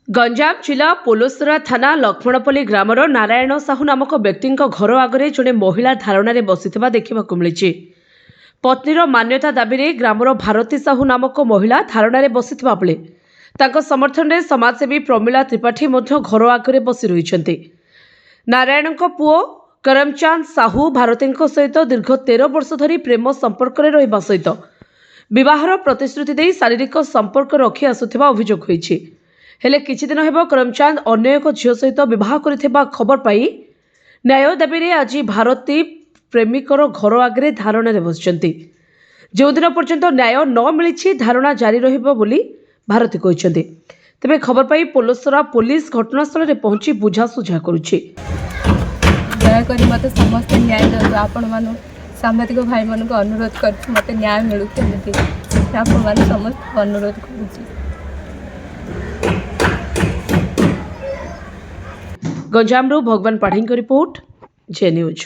गंजाम जिला पोलोसरा थाना लक्ष्मणपल्ली ग्रामर नारायण साहू नामक व्यक्ति घर आगे जड़े महिला धारणार बसी देखा मिली। पत्नीर मान्यता दाबी ग्रामर भारती साहू नामक महिला धारणार बसी बेले समर्थन में समाजसेवी प्रमिला त्रिपाठी घर आगे बसी रही। नारायण पुओ करमचांद साहू भारती सहित दीर्घ 13 वर्ष धरी प्रेम संपर्क में रहा सहित विवाहर प्रतिश्रुति दे शारीरिक संपर्क रखी आसुथिबा अभियोग होईछि। हेले किछि दिन हेबो करमचांद अन्य एक झियो सहित विवाह करिथिबा खबर पाई न्याय दाबी आज भारती प्रेमिकर घर आगे धारणा बसिଛନ୍ତି। जो दिन पर्यंत न्याय न मिली धारणा जारी रहिबो बोली भारती कहिसेंति। तेबे खबर पाई पोलोसरा पुलिस घटनास्थल में पहुंची बुझासुझा करुछि। दयाकोरी मते समस्त न्याय दियंतु। आपण मानु सांबादिक भाई मन को अनुरोध कर मते न्याय मिलु केमिति आपण मान समस्त अनुरोध करुछि। गंजाम भगवान पाढ़ी रिपोर्ट जे न्यूज।